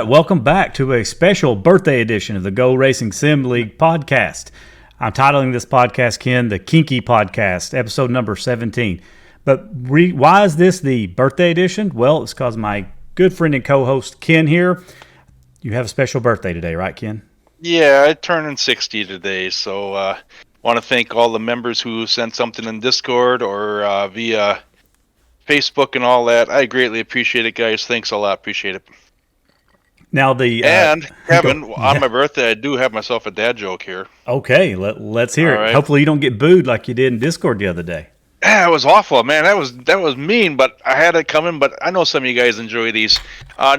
right, welcome back to a special birthday edition of the GoRacing Sim League podcast. I'm titling this podcast, Ken, the Kinky podcast, episode number 17. But why is this the birthday edition? Well, it's because my good friend and co-host, Ken, here. You have a special birthday today, right, Ken? Yeah, I turned 60 today, so want to thank all the members who sent something in Discord or via Facebook and all that. I greatly appreciate it, guys. Thanks a lot. Appreciate it. Now and Kevin, on my birthday, I do have myself a dad joke here. Okay, let's hear it. Right. Hopefully you don't get booed like you did in Discord the other day. Yeah, it was awful, man. That was mean, but I had it coming. But I know some of you guys enjoy these.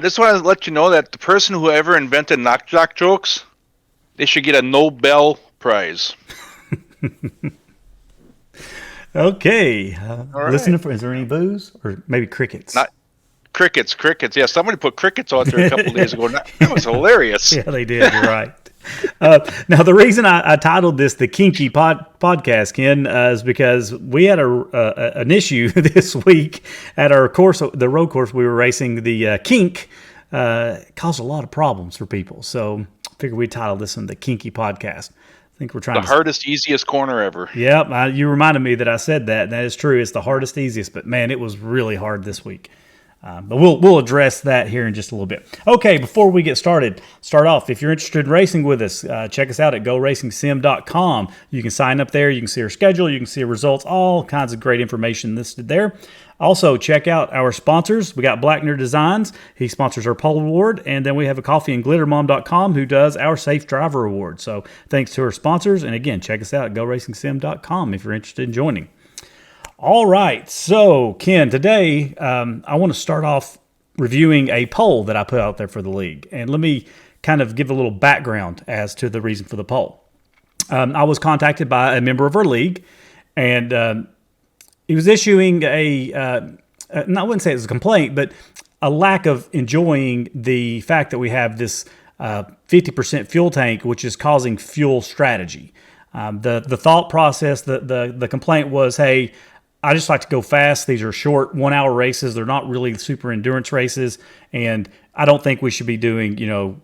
Just want to let you know that the person who ever invented knock jock jokes, they should get a Nobel Prize. Okay. Right. Listening for, is there any boos or maybe crickets? Not crickets. Yeah, somebody put crickets out there a couple days ago. That was hilarious. Yeah, they did. You're right. Now, the reason I titled this the Kinky podcast, Ken, is because we had an issue this week at our course, the road course we were racing. The kink caused a lot of problems for people. So I figured we'd title this one the Kinky podcast. I think we're trying the hardest, easiest corner ever. Yep, you reminded me that I said that. And that is true. It's the hardest, easiest. But, man, it was really hard this week. But we'll address that here in just a little bit. Okay, before we get started, if you're interested in racing with us, check us out at GoRacingSim.com. You can sign up there. You can see our schedule. You can see our results. All kinds of great information listed there. Also, check out our sponsors. We got Blackner Designs. He sponsors our pole award. And then we have a coffeeandglittermom.com who does our Safe Driver Award. So thanks to our sponsors. And again, check us out at GoRacingSim.com if you're interested in joining. All right. So, Ken, today I want to start off reviewing a poll that I put out there for the league. And let me kind of give a little background as to the reason for the poll. I was contacted by a member of our league, and he was issuing I wouldn't say it was a complaint, but a lack of enjoying the fact that we have this 50% fuel tank, which is causing fuel strategy. The thought process, the complaint was, hey, I just like to go fast. These are short 1 hour races. They're not really super endurance races. And I don't think we should be doing,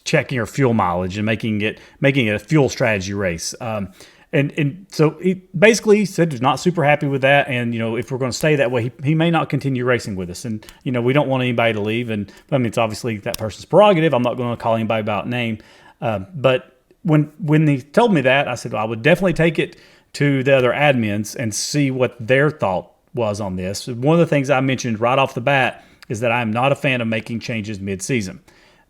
checking our fuel mileage and making it a fuel strategy race. And so he basically said he's not super happy with that. And, if we're going to stay that way, he may not continue racing with us. And, we don't want anybody to leave. And I mean, it's obviously that person's prerogative. I'm not going to call anybody about name. But when he told me that, I said, well, I would definitely take it to the other admins and see what their thought was on this. One of the things I mentioned right off the bat is that I'm not a fan of making changes mid-season.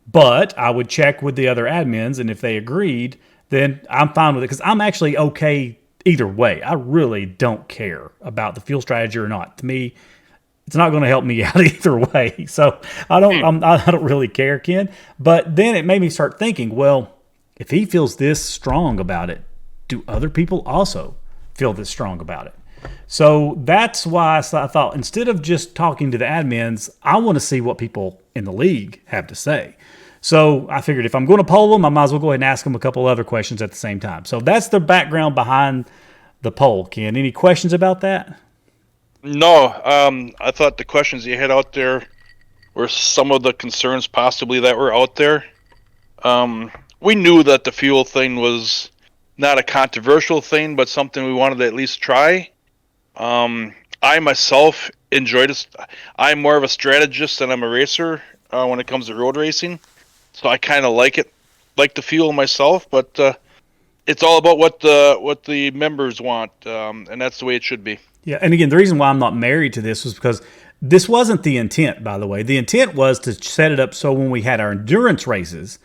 But I would check with the other admins, and if they agreed, then I'm fine with it because I'm actually okay either way. I really don't care about the fuel strategy or not. To me, it's not going to help me out either way. So I don't really care, Ken. But then it made me start thinking, well, if he feels this strong about it, do other people also feel this strong about it? So that's why I thought instead of just talking to the admins, I want to see what people in the league have to say. So I figured if I'm going to poll them, I might as well go ahead and ask them a couple other questions at the same time. So that's the background behind the poll, Ken. Any questions about that? No. I thought the questions you had out there were some of the concerns possibly that were out there. We knew that the fuel thing was not a controversial thing, but something we wanted to at least try. I myself enjoyed it. I'm more of a strategist than I'm a racer when it comes to road racing. So I kind of like the fuel myself, but it's all about what the members want, and that's the way it should be. Yeah, and again, the reason why I'm not married to this was because this wasn't the intent, by the way. The intent was to set it up so when we had our endurance races,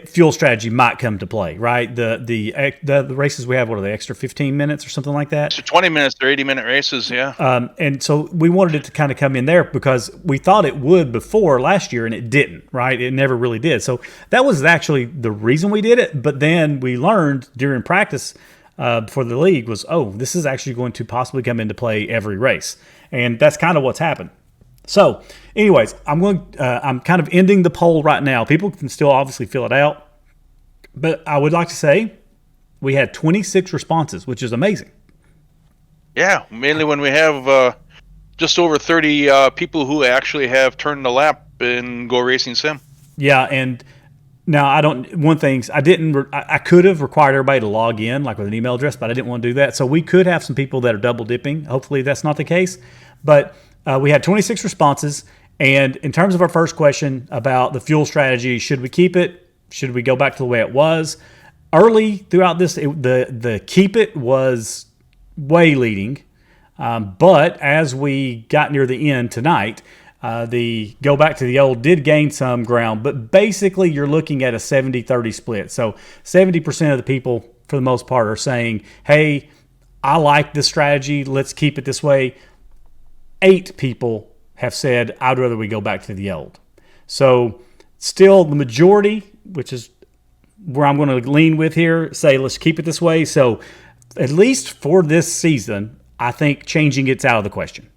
fuel strategy might come to play, right? The races we have, what are they, extra 15 minutes or something like that? So 20 minutes, they're 80-minute races, yeah. And so we wanted it to kind of come in there because we thought it would before last year, and it didn't, right? It never really did. So that was actually the reason we did it. But then we learned during practice for the league was, this is actually going to possibly come into play every race. And that's kind of what's happened. So, anyways, I'm kind of ending the poll right now. People can still obviously fill it out, but I would like to say we had 26 responses, which is amazing. Yeah, mainly when we have just over 30 people who actually have turned the lap in GoRacing Sim. Yeah, and now I don't. One thing I didn't. I could have required everybody to log in like with an email address, but I didn't want to do that. So we could have some people that are double dipping. Hopefully that's not the case. But we had 26 responses, and in terms of our first question about the fuel strategy, should we keep it? Should we go back to the way it was? Early throughout this, the keep it was way leading, but as we got near the end tonight. The go back to the old did gain some ground, but basically you're looking at a 70-30 split. So 70% of the people, for the most part, are saying, hey, I like this strategy. Let's keep it this way. 8 people have said, I'd rather we go back to the old. So still the majority, which is where I'm going to lean with here, say let's keep it this way. So at least for this season, I think changing it's out of the question.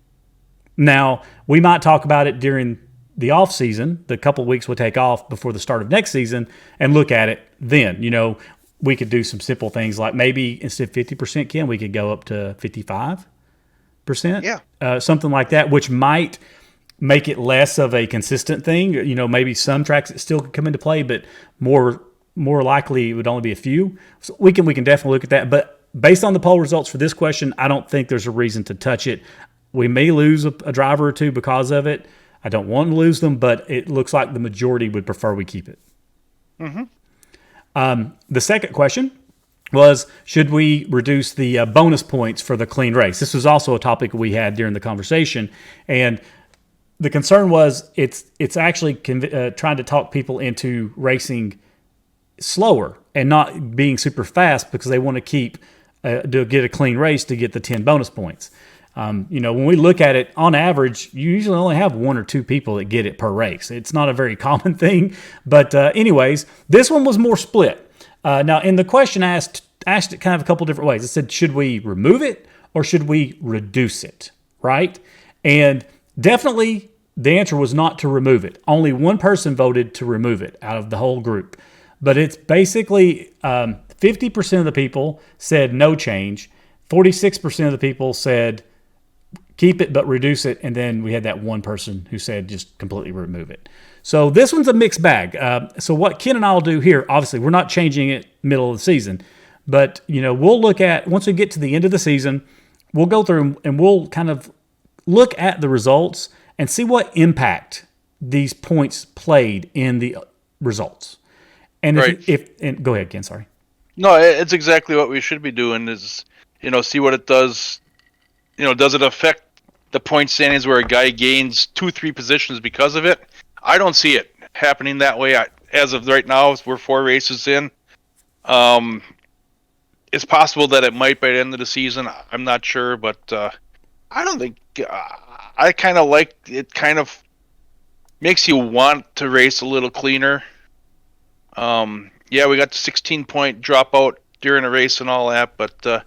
Now, we might talk about it during the off season, the couple of weeks we'll take off before the start of next season, and look at it then. We could do some simple things like maybe instead of 50%, Ken, we could go up to 55%. Yeah. Something like that, which might make it less of a consistent thing. Maybe some tracks that still could come into play, but more likely it would only be a few. So we can definitely look at that. But based on the poll results for this question, I don't think there's a reason to touch it. We may lose a driver or two because of it. I don't want to lose them, but it looks like the majority would prefer we keep it. Mm-hmm. The second question was, should we reduce the bonus points for the clean race? This was also a topic we had during the conversation. And the concern was it's actually trying to talk people into racing slower and not being super fast because they want to keep to get a clean race to get the 10 bonus points. When we look at it, on average, you usually only have 1 or 2 people that get it per race. It's not a very common thing. But anyways, this one was more split. Now, in the question asked it kind of a couple different ways. It said, should we remove it or should we reduce it, right? And definitely the answer was not to remove it. Only one person voted to remove it out of the whole group. But it's basically 50% of the people said no change. 46% of the people said keep it but reduce it, and then we had that one person who said just completely remove it. So this one's a mixed bag. So what Ken and I will do here, obviously we're not changing it middle of the season, but we'll look at, once we get to the end of the season, we'll go through and we'll kind of look at the results and see what impact these points played in the results. And right. And go ahead, Ken, sorry. No, it's exactly what we should be doing is, see what it does. Does it affect the point standings where a guy gains 2-3 positions because of it? I don't see it happening that way. As of right now, we're 4 races in. It's possible that it might by the end of the season. I'm not sure, but I don't think. I kind of like it. Kind of makes you want to race a little cleaner. Yeah, we got the 16-point dropout during a race and all that, but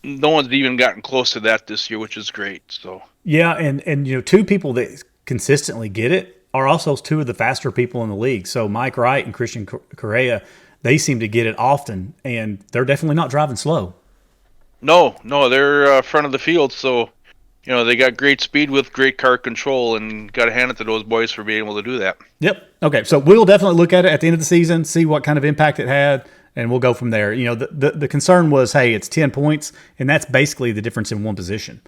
no one's even gotten close to that this year, which is great. So yeah, and 2 people that consistently get it are also 2 of the faster people in the league. So Mike Wright and Christian Correa, they seem to get it often, and they're definitely not driving slow. No, they're front of the field, so they got great speed with great car control, and got to hand it to those boys for being able to do that. Yep. Okay, so we'll definitely look at it at the end of the season, see what kind of impact it had, and we'll go from there. The concern was, hey, it's 10 points, and that's basically the difference in one position.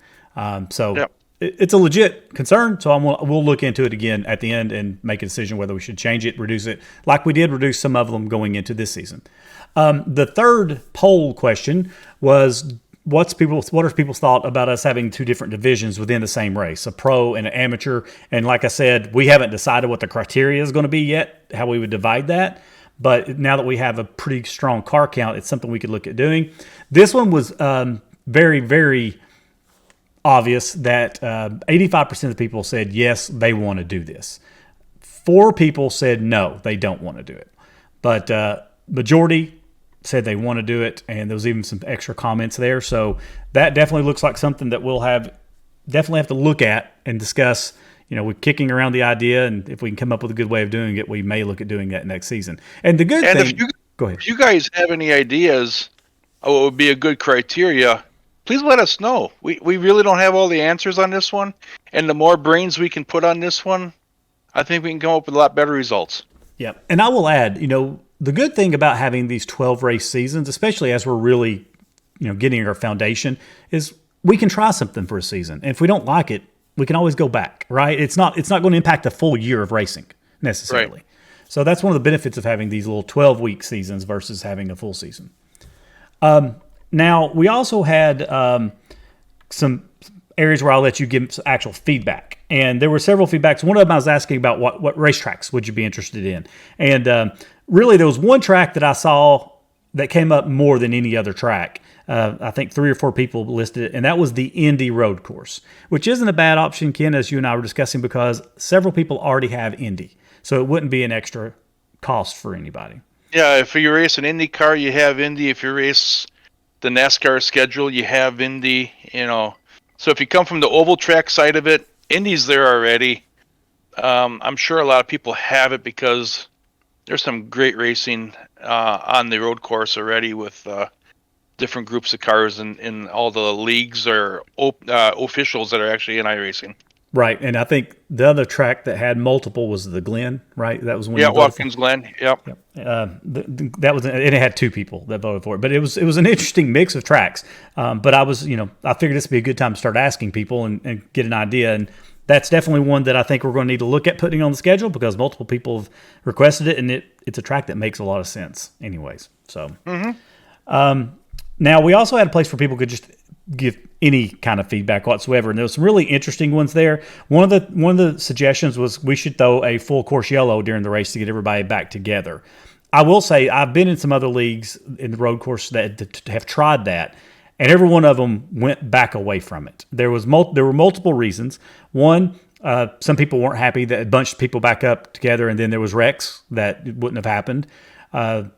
So yep. It's a legit concern, so we'll look into it again at the end and make a decision whether we should change it, reduce it, like we did reduce some of them going into this season. The third poll question was, what are people's thought about us having 2 different divisions within the same race, a pro and an amateur? And like I said, we haven't decided what the criteria is going to be yet, how we would divide that. But now that we have a pretty strong car count, it's something we could look at doing. This one was very, very obvious that 85% of the people said, yes, they want to do this. 4 people said, no, they don't want to do it. But majority said they want to do it, and there was even some extra comments there. So that definitely looks like something that we'll definitely have to look at and discuss. We're kicking around the idea, and if we can come up with a good way of doing it, we may look at doing that next season. And the good thing, go ahead. If you guys have any ideas of what would be a good criteria, please let us know. We really don't have all the answers on this one, and the more brains we can put on this one, I think we can come up with a lot better results. Yeah. And I will add, the good thing about having these 12 race seasons, especially as we're really, getting our foundation, is we can try something for a season. And if we don't like it, we can always go back, right? It's not going to impact the full year of racing necessarily. Right. So that's one of the benefits of having these little 12-week seasons versus having a full season. Now, we also had some areas where I'll let you give some actual feedback. And there were several feedbacks. One of them I was asking about what racetracks would you be interested in? And really, there was one track that I saw that came up more than any other track. I think 3 or 4 people listed it, and that was the Indy Road Course, which isn't a bad option, Ken, as you and I were discussing, because several people already have Indy. So it wouldn't be an extra cost for anybody. Yeah, if you race an Indy car, you have Indy. If you race the NASCAR schedule, you have Indy, So if you come from the oval track side of it, Indy's there already. I'm sure a lot of people have it because there's some great racing on the road course already with different groups of cars and all the leagues or officials that are actually in iRacing. Right, and I think the other track that had multiple was the Glen, right? That was one. Yeah, Watkins Glen. Yep. That was, and it had 2 people that voted for it, but it was an interesting mix of tracks. But I was, I figured this would be a good time to start asking people and get an idea, and that's definitely one that I think we're going to need to look at putting on the schedule because multiple people have requested it, and it's a track that makes a lot of sense, anyways. So, now we also had a place where people could just give any kind of feedback whatsoever, and there was some really interesting ones there. One of the suggestions was we should throw a full course yellow during the race to get everybody back together. I will say I've been in some other leagues in the road course that have tried that, and every one of them went back away from it. There were multiple reasons. One, some people weren't happy that it bunched people back up together, and then there was wrecks that wouldn't have happened.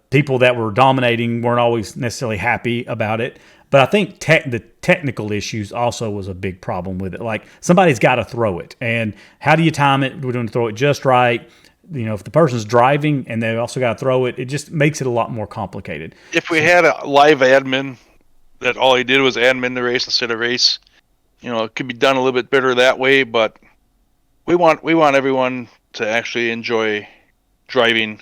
People that were dominating weren't always necessarily happy about it. But I think the technical issues also was a big problem with it. Like, somebody's got to throw it. And how do you time it? We're going to throw it just right. If the person's driving and they also got to throw it, it just makes it a lot more complicated. If we had a live admin that all he did was admin the race instead of race, it could be done a little bit better that way. But we want everyone to actually enjoy driving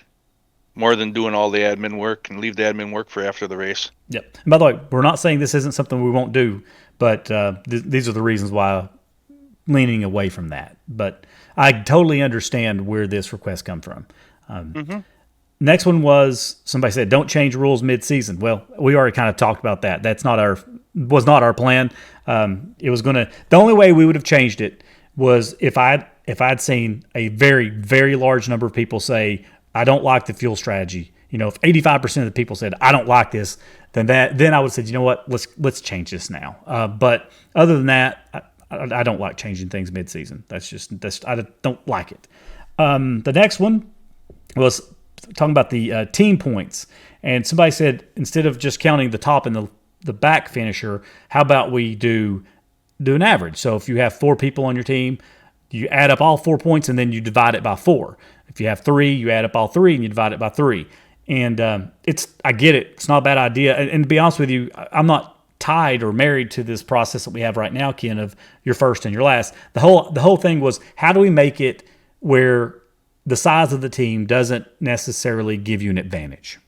more than doing all the admin work and leave the admin work for after the race. Yep. And by the way, we're not saying this isn't something we won't do, but these are the reasons why I'm leaning away from that. But I totally understand where this request come from. Next one was somebody said, don't change rules mid-season. Well, we already kind of talked about that. That's was not our plan. It was the only way we would have changed it was if I'd seen a very, very large number of people say, I don't like the fuel strategy. If 85% of the people said I don't like this, then I would have said, you know what, let's change this now. But other than that, I don't like changing things mid-season. I don't like it. The next one was talking about the team points, and somebody said instead of just counting the top and the back finisher, how about we do an average? So if you have 4 people on your team, you add up all 4 points and then you divide it by 4. If you have 3, you add up all 3 and you divide it by 3. And I get it. It's not a bad idea. And to be honest with you, I'm not tied or married to this process that we have right now, Ken, of your first and your last. The whole thing was, how do we make it where the size of the team doesn't necessarily give you an advantage?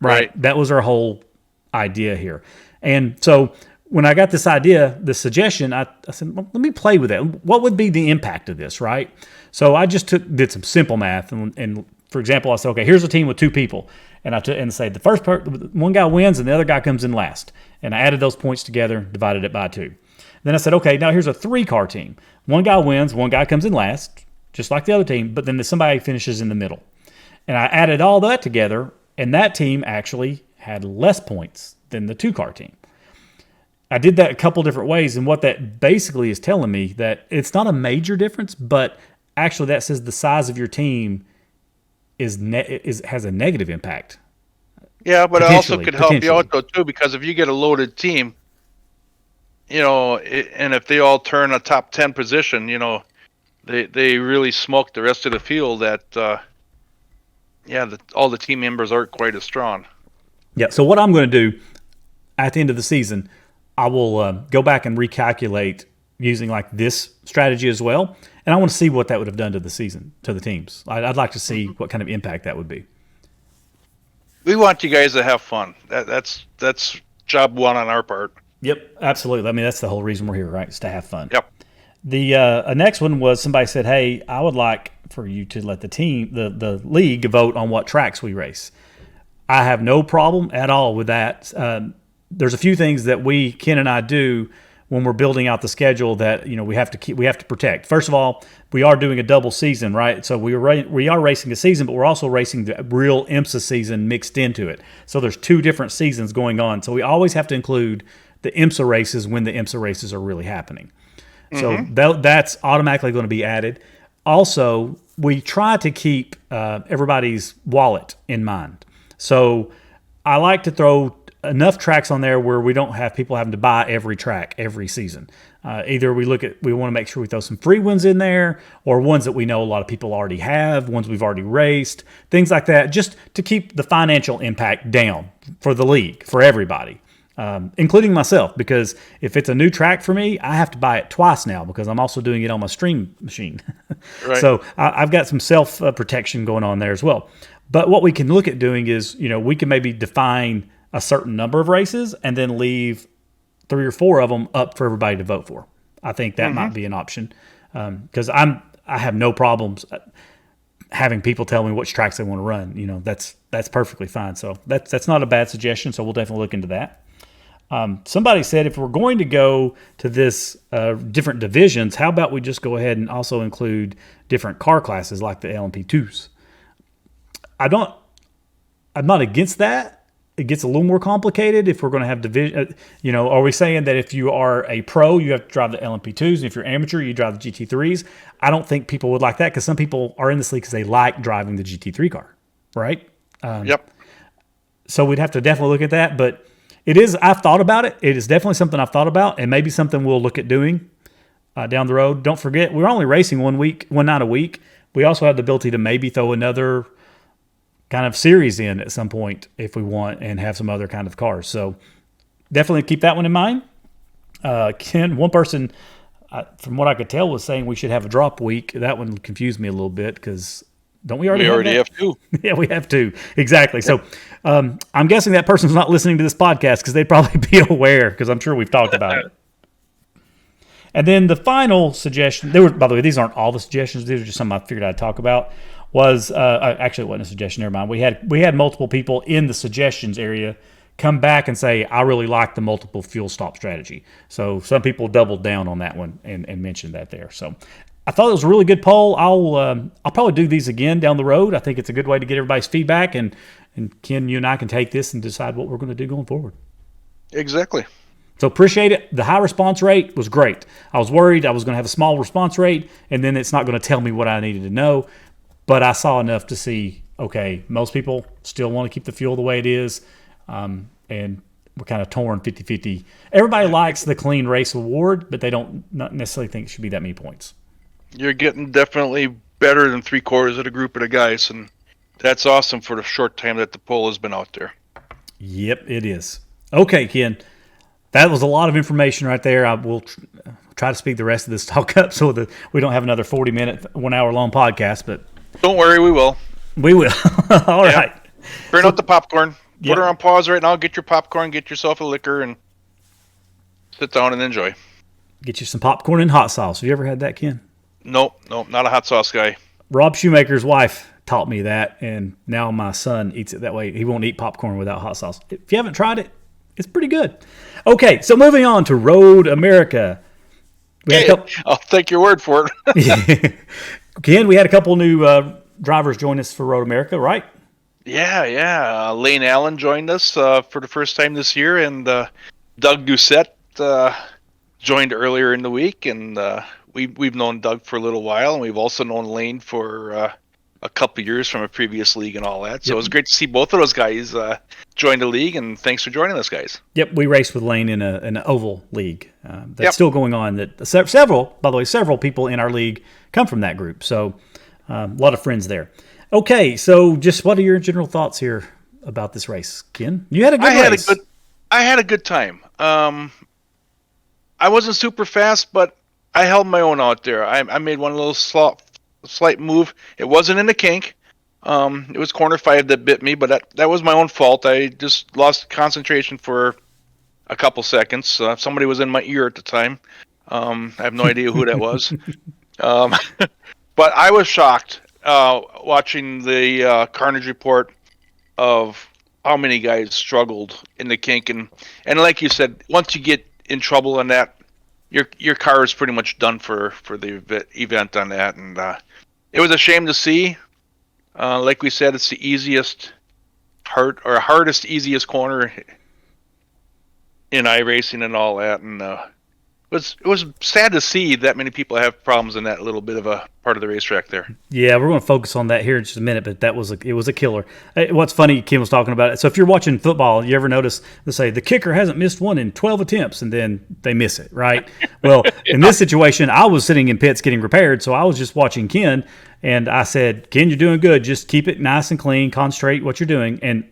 Right. That was our whole idea here. And so when I got this idea, this suggestion, I said, well, let me play with that. What would be the impact of this, right? So I just did some simple math, and for example, I said, okay, here's a team with 2 people, and I took and say the first one guy wins and the other guy comes in last, and I added those points together, divided it by 2. Then I said, okay, now here's a 3-car team. One guy wins, one guy comes in last, just like the other team, but then somebody finishes in the middle, and I added all that together, and that team actually had less points than the 2-car team. I did that a couple different ways, and what that basically is telling me that it's not a major difference, but actually that says the size of your team has a negative impact. Yeah, but it also could help you out though too, because if you get a loaded team, and if they all turn a top 10 position, they really smoke the rest of the field. That all the team members aren't quite as strong. Yeah. So what I'm going to do at the end of the season, I will go back and recalculate using like this strategy as well. And I want to see what that would have done to the season, to the teams. I'd like to see what kind of impact that would be. We want you guys to have fun. That's job one on our part. Yep, absolutely. I mean, that's the whole reason we're here, right? Is to have fun. Yep. The next one was somebody said, "Hey, I would like for you to let the league vote on what tracks we race." I have no problem at all with that. There's a few things that Ken and I do when we're building out the schedule that we have to protect. First of all, we are doing a double season, right? So we are racing a season, but we're also racing the real IMSA season mixed into it. So there's two different seasons going on. So we always have to include the IMSA races when the IMSA races are really happening. So that's automatically going to be added. Also, we try to keep everybody's wallet in mind. So I like to throw enough tracks on there where we don't have people having to buy every track every season. Either we want to make sure we throw some free ones in there, or ones that we know a lot of people already have, ones we've already raced, things like that, just to keep the financial impact down for the league, for everybody. Including myself, because if it's a new track for me, I have to buy it twice now because I'm also doing it on my stream machine. Right. So I've got some self-protection going on there as well. But what we can look at doing is, we can maybe define a certain number of races and then leave 3 or 4 of them up for everybody to vote for. I think that might be an option because I have no problems having people tell me which tracks they want to run. That's perfectly fine. So that's not a bad suggestion. So we'll definitely look into that. Somebody said if we're going to go to this different divisions, how about we just go ahead and also include different car classes like the LMP2s? I'm not against that. It gets a little more complicated if we're going to have division. Are we saying that if you are a pro, you have to drive the LMP2s, and if you're amateur, you drive the GT3s? I don't think people would like that because some people are in this league because they like driving the GT3 car, right? Yep. So we'd have to definitely look at that, but I've thought about it. It is definitely something I've thought about, and maybe something we'll look at doing down the road. Don't forget, we're only racing one night a week. We also have the ability to maybe throw another kind of series in at some point if we want and have some other kind of cars. So definitely keep that one in mind. Ken, one person, from what I could tell, was saying we should have a drop week. That one confused me a little bit because don't we already have 2? Yeah, we have 2. Exactly. So I'm guessing that person's not listening to this podcast because they'd probably be aware because I'm sure we've talked about it. And then the final suggestion, by the way, these aren't all the suggestions. These are just some I figured I'd talk about. Was actually it wasn't a suggestion. Never mind. We had multiple people in the suggestions area come back and say, I really like the multiple fuel stop strategy. So some people doubled down on that one and mentioned that there. So I thought it was a really good poll. I'll probably do these again down the road. I think it's a good way to get everybody's feedback, and Ken, you and I can take this and decide what we're going to do going forward. Exactly. So appreciate it. The high response rate was great. I was worried I was going to have a small response rate, and then it's not going to tell me what I needed to know. But I saw enough to see, okay, most people still want to keep the fuel the way it is, and we're kind of torn 50-50. Everybody likes the clean race award, but they don't not necessarily think it should be that many points. You're getting definitely better than 3/4 of the group of the guys, and that's awesome for the short time that the poll has been out there. Yep, it is. Okay, Ken, that was a lot of information right there. I will try to speed the rest of this talk up so that we don't have another 40-minute, 1 hour long podcast, but don't worry, we will. We will. All right. Burn out the popcorn. Put her on pause right now. Get your popcorn. Get yourself a liquor and sit down and enjoy. Get you some popcorn and hot sauce. Have you ever had that, Ken? Nope, not a hot sauce guy. Rob Shoemaker's wife taught me that, and now my son eats it that way. He won't eat popcorn without hot sauce. If you haven't tried it, it's pretty good. Okay, so moving on to Road America. I'll take your word for it. Ken, we had a couple new drivers join us for Road America, right? Yeah. Lane Allen joined us for the first time this year, and Doug Doucette joined earlier in the week. And we've known Doug for a little while, and we've also known Lane for a couple of years from a previous league and all that. So It was great to see both of those guys join the league, and thanks for joining us, guys. Yep, we raced with Lane in an oval league that's still going on. That several people in our league come from that group. So a lot of friends there. Okay, so just what are your general thoughts here about this race, Ken? You had a good race. I had a good time. I wasn't super fast, but I held my own out there. I made one little slight move. It wasn't in the kink. It was corner 5 that bit me, but that was my own fault. I just lost concentration for a couple seconds. Somebody was in my ear at the time. I have no idea who that was. But I was shocked watching the carnage report of how many guys struggled in the kink, and like you said, once you get in trouble on that, your car is pretty much done for the event on that, and it was a shame to see. Like we said, it's the hardest, easiest corner in iRacing and all that, and it was sad to see that many people have problems in that little bit of a part of the racetrack there. Yeah, we're going to focus on that here in just a minute, but it was a killer. What's funny, Kim was talking about it. So if you're watching football, you ever notice they say the kicker hasn't missed one in 12 attempts, and then they miss it, right? Well, in this situation, I was sitting in pits getting repaired, so I was just watching Ken, and I said, Ken, you're doing good. Just keep it nice and clean. Concentrate what you're doing. And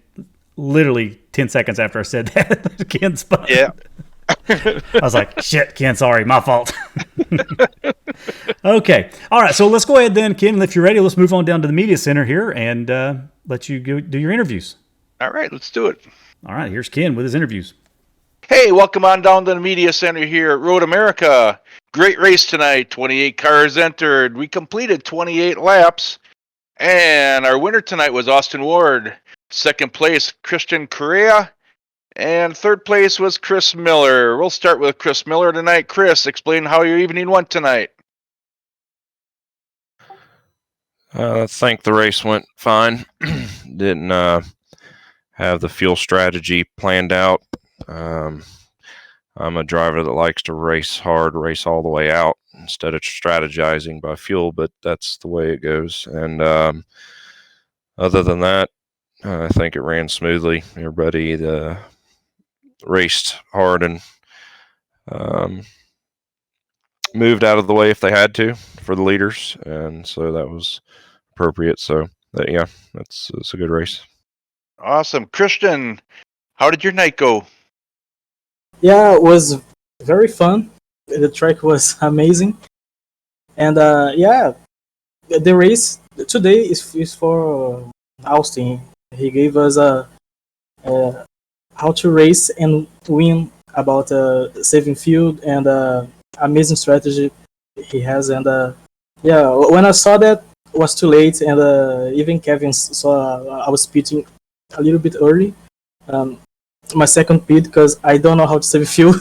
literally 10 seconds after I said that, Ken spun. Yeah. I was like, shit, Ken, sorry, my fault. Okay. All right. So let's go ahead then, Ken. If you're ready, let's move on down to the media center here and let you go do your interviews. All right, let's do it. All right. Here's Ken with his interviews. Hey, welcome on down to the media center here at Road America. Great race tonight. 28 cars entered. We completed 28 laps. And our winner tonight was Austin Ward. Second place, Christian Correa. And third place was Chris Miller. We'll start with Chris Miller tonight. Chris, explain how your evening went tonight. I think the race went fine. Didn't have the fuel strategy planned out. I'm a driver that likes to race hard, race all the way out instead of strategizing by fuel, but that's the way it goes. And other than that, I think it ran smoothly. Everybody raced hard and moved out of the way if they had to for the leaders, and so that was appropriate. So yeah, it's a good race. Awesome. Christian, how did your night go? Yeah, it was very fun. The track was amazing, and yeah, the race today is for Austin. He gave us how to race and win about saving fuel and amazing strategy he has. And yeah, when I saw that, it was too late, and even Kevin saw I was pitting a little bit early. My second pit because I don't know how to save fuel.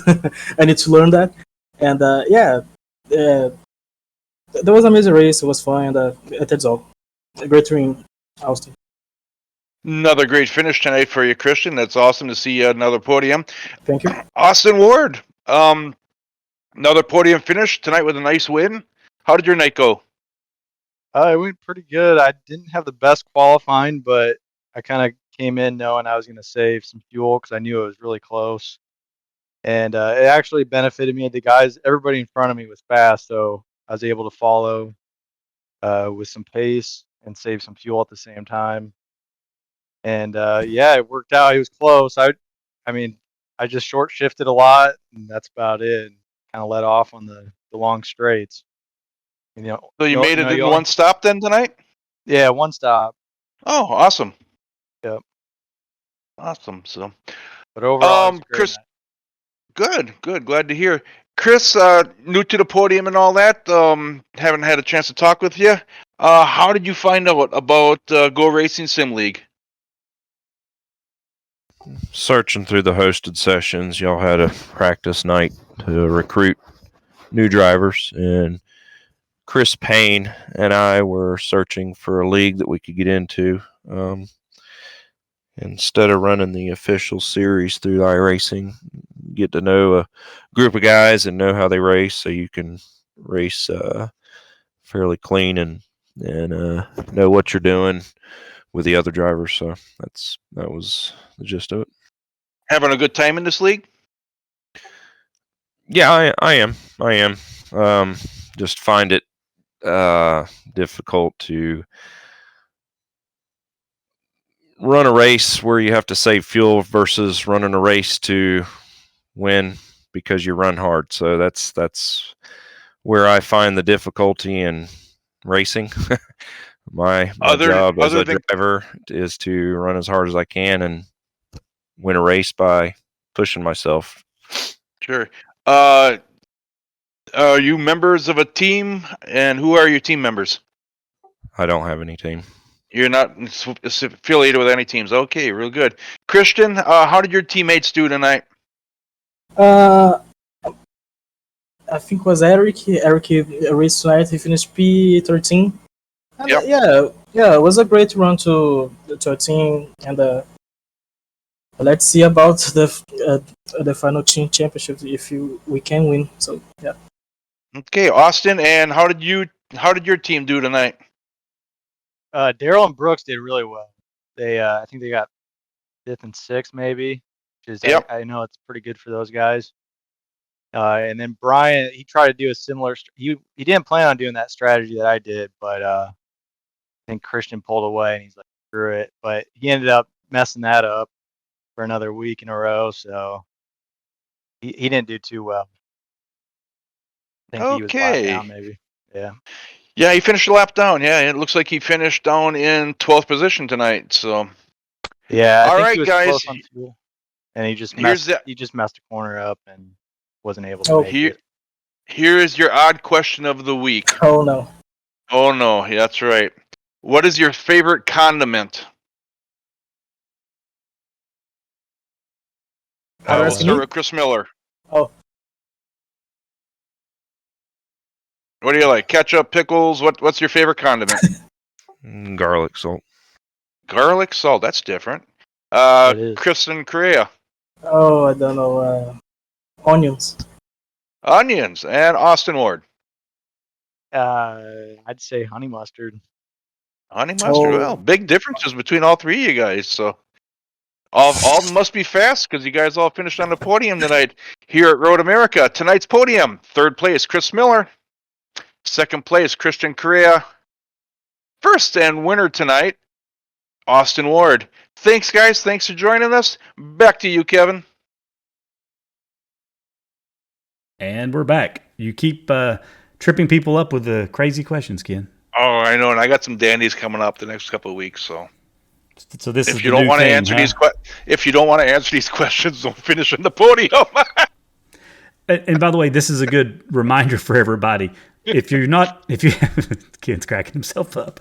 I need to learn that. And yeah, there was an amazing race. It was fun, and that's all. A great win, Austin. Another great finish tonight for you, Christian. That's awesome to see another podium. Thank you. Austin Ward, another podium finish tonight with a nice win. How did your night go? It went pretty good. I didn't have the best qualifying, but I kind of came in knowing I was going to save some fuel because I knew it was really close. And it actually benefited me. The guys, everybody in front of me was fast, so I was able to follow with some pace and save some fuel at the same time. And yeah, it worked out. It was close. I mean, I just short shifted a lot, and that's about it. Kind of let off on the long straights. You know, So you made it in one stop then tonight? Yeah, one stop. Oh, awesome. Yep. Awesome. So, But overall, it was great Chris, night. good. Glad to hear. Chris, new to the podium and all that. Haven't had a chance to talk with you. How did you find out about GoRacing Sim League? Searching through the hosted sessions, y'all had a practice night to recruit new drivers, and Chris Payne and I were searching for a league that we could get into. Instead of running the official series through iRacing, get to know a group of guys and know how they race, so you can race fairly clean and know what you're doing with the other drivers. So that was the gist of it. Having a good time in this league? Yeah, I am. Just find it difficult to run a race where you have to save fuel versus running a race to win because you run hard. So that's where I find the difficulty in racing. my Other job as a than driver is to run as hard as I can and win a race by pushing myself. sure. Are you members of a team, and who are your team members? I don't have any team. You're not affiliated with any teams. Okay, real good. Christian, how did your teammates do tonight? Uh, I think it was Eric. Eric raced tonight. He finished P13. And, Yep. yeah, it was a great run to 13. And let's see about the final team championship if we can win. So yeah. Okay, Austin, and how did your team do tonight? Daryl and Brooks did really well. They, I think they got 5th and 6th maybe, which is Yep. I know it's pretty good for those guys. And then Brian, he tried to do a similar. He didn't plan on doing that strategy that I did, but I think Christian pulled away and he's like, screw it. But he ended up messing that up for another week in a row, so he didn't do too well. I think he was lap Okay. down maybe. Yeah. Yeah, he finished a lap down. Yeah, it looks like he finished down in 12th position tonight. So, Yeah. All I think right, he was guys. close on fuel, and he just Here's messed a corner up and wasn't able to Oh. make here. it. Here is your odd question of the week. Oh no. Oh no, yeah, that's right. What is your favorite condiment? Are you We'll asking start me? with Chris Miller. Oh. What do you like? Ketchup, pickles? What's your favorite condiment? Garlic salt. Garlic, salt. That's different. It is. Kristen Correa. Oh, I don't know. Onions. Onions. And Austin Ward. I'd say honey mustard. Honey mustard. Oh. Well, big differences between all three of you guys. So all must be fast because you guys all finished on the podium tonight here at Road America. Tonight's podium: 3rd place, Chris Miller. 2nd place, Christian Correa. 1st and winner tonight, Austin Ward. Thanks, guys. Thanks for joining us. Back to you, Kevin. And we're back. You keep tripping people up with the crazy questions, Ken. Oh, I know, and I got some dandies coming up the next couple of weeks. So So this is if the you don't new want to thing, answer huh? if you don't want to answer these questions, don't finish on the podium. And by the way, this is a good reminder for everybody. If you Ken's cracking himself up.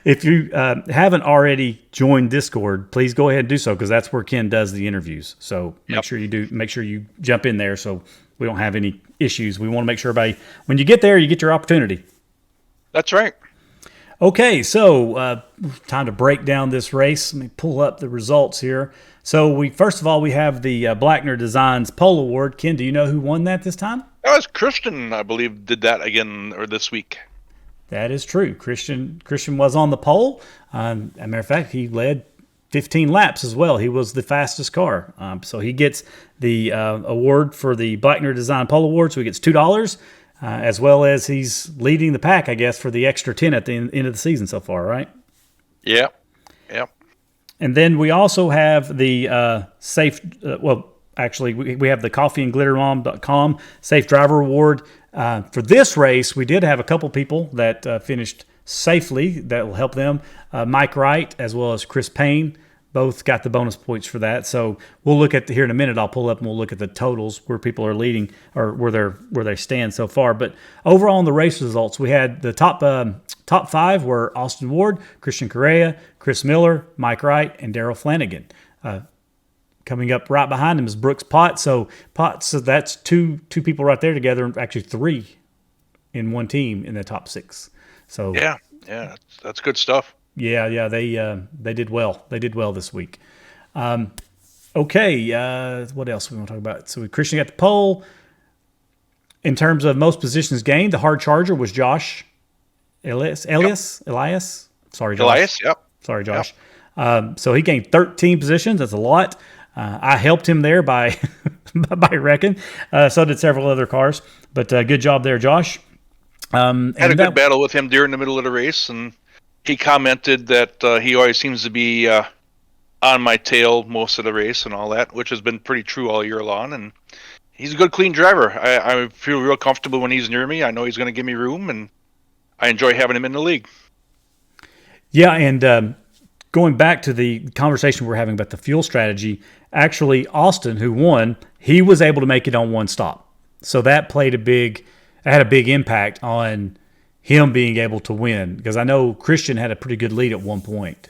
If you haven't already joined Discord, please go ahead and do so because that's where Ken does the interviews. So make Yep. sure you do. Make sure you jump in there so we don't have any issues. We want to make sure everybody, when you get there, you get your opportunity. That's right. Okay, so time to break down this race. Let me pull up the results here. So first of all we have the Blackner Designs Pole Award. Ken, do you know who won that this time? That was Christian, I believe, did that again or this week. That is true. Christian was on the pole. As a matter of fact, he led 15 laps as well. He was the fastest car. So he gets the award for the Blackner Design Pole Award. So he gets $2, as well as he's leading the pack, I guess, for the extra 10 at the end of the season so far, right? Yeah. Yep. And then we also have the safe, actually, we have the coffeeandglittermom.com Safe Driver Award. For this race, we did have a couple people that finished safely. That will help them. Mike Wright as well as Chris Payne both got the bonus points for that. So we'll look at here in a minute. I'll pull up and we'll look at the totals where people are leading or where they stand so far. But overall in the race results, we had the top 5 were Austin Ward, Christian Correa, Chris Miller, Mike Wright, and Daryl Flanagan. Coming up right behind him is Brooks Potts. So that's two people right there together, actually 3 in one team in the top 6. So Yeah. That's good stuff. yeah, they did well. They did well this week. Okay, what else we want to talk about? So Christian got the pole. In terms of most positions gained, the hard charger was Josh Elias. Sorry, Josh. Elias, yep. Sorry, Josh. So he gained 13 positions. That's a lot. I helped him there by wrecking. So did several other cars. But good job there, Josh. Had a good battle with him during the middle of the race, and he commented that he always seems to be on my tail most of the race and all that, which has been pretty true all year long. And he's a good, clean driver. I feel real comfortable when he's near me. I know he's going to give me room, and I enjoy having him in the league. Yeah, and going back to the conversation we're having about the fuel strategy, actually Austin, who won, he was able to make it on one stop. So that had a big impact on him being able to win, because I know Christian had a pretty good lead at one point.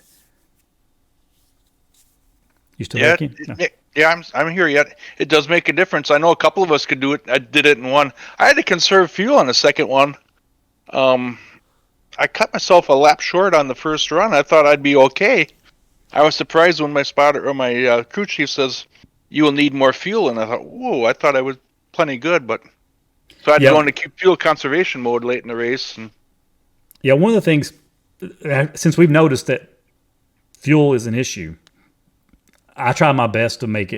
You still there, Ken? No. Yeah, I'm here yet. It does make a difference. I know a couple of us could do it. I did it in one. I had to conserve fuel on the second one. I cut myself a lap short on the first run. I thought I'd be okay. I was surprised when my spotter or my crew chief says you will need more fuel, and I thought, whoa! I thought I was plenty good, but so I had to go into fuel conservation mode late in the race. And yeah, one of the things, since we've noticed that fuel is an issue, I try my best to take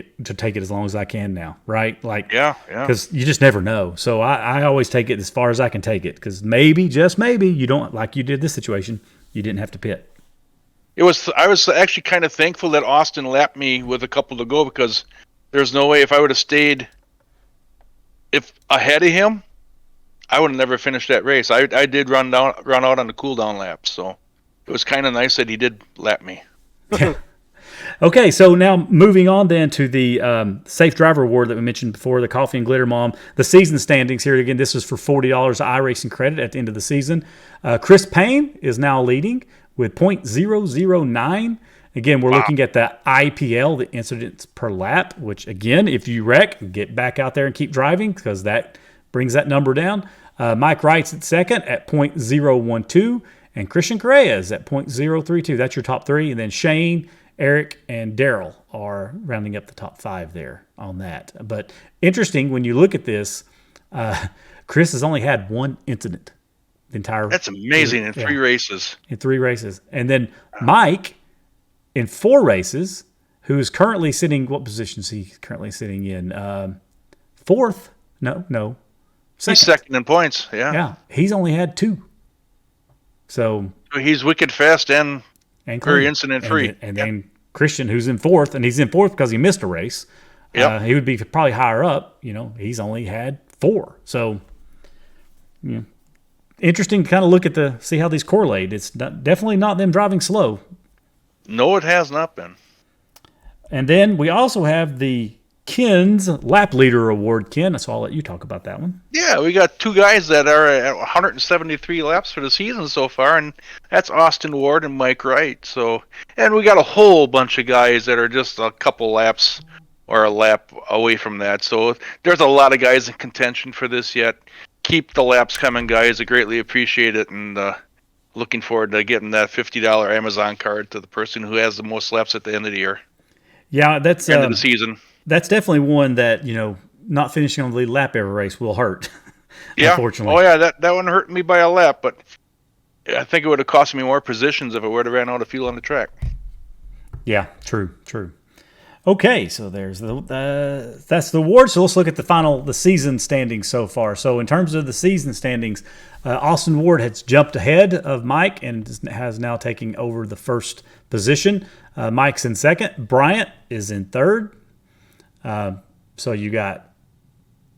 it as long as I can now, right? Like, yeah. Because you just never know. So I always take it as far as I can take it, because maybe, just maybe, you don't, like you did this situation, you didn't have to pit. I was actually kind of thankful that Austin lapped me with a couple to go, because there's no way if I would have stayed ahead of him, I would have never finished that race. I did run out on the cool down lap, so it was kind of nice that he did lap me. Okay, so now moving on then to the Safe Driver Award that we mentioned before, the Coffee and Glitter Mom. The season standings here again, this is for $40 iRacing credit at the end of the season. Chris Payne is now leading with .009. Again, we're looking at the IPL, the incidents per lap, which again, if you wreck, get back out there and keep driving, because that brings that number down. Mike Wright's at second at .012, and Christian Correa is at .032. That's your top three. And then Shane, Eric, and Daryl are rounding up the top five there on that. But interesting, when you look at this, Chris has only had one incident. That's amazing in 3 races. In 3 races. And then Mike, in 4 races, who's currently sitting, what position is he currently sitting in? Fourth? No. Second. He's second in points, yeah. Yeah, he's only had 2. So he's wicked fast and very incident-free. And then Christian, who's in 4th, and he's in 4th because he missed a race. Yep. He would be probably higher up. He's only had 4. So, interesting to kind of look at see how these correlate. It's definitely not them driving slow. No, it has not been. And then we also have the Ken's Lap Leader Award. Ken, so I'll let you talk about that one. Yeah, we got 2 guys that are at 173 laps for the season so far, and that's Austin Ward and Mike Wright. So, and we got a whole bunch of guys that are just a couple laps or a lap away from that. So there's a lot of guys in contention for this yet. Keep the laps coming, guys. I greatly appreciate it, and looking forward to getting that $50 Amazon card to the person who has the most laps at the end of the year. Yeah, that's end of the season. That's definitely one that not finishing on the lead lap every race will hurt. Yeah. Unfortunately. Oh yeah, that one hurt me by a lap, but I think it would have cost me more positions if it would have ran out of fuel on the track. Yeah, true. Okay, so there's that's the award. So let's look at the season standings so far. So in terms of the season standings, Austin Ward has jumped ahead of Mike and has now taken over the first position. Mike's in second. Bryant is in third. So you got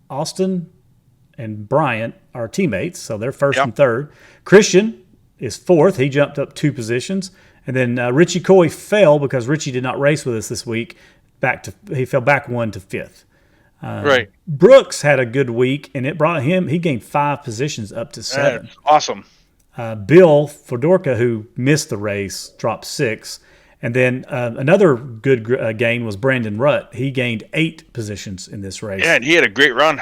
Austin and Bryant are teammates, so they're first and third. Christian is fourth. He jumped up 2 positions. And then Richie Coy fell because Richie did not race with us this week. He fell back 1 to 5th. Right. Brooks had a good week, and it brought him. He gained 5 positions up to 7. That's awesome. Bill Fedorka, who missed the race, dropped 6. And then another good gain was Brandon Rutt. He gained 8 positions in this race. Yeah, and he had a great run.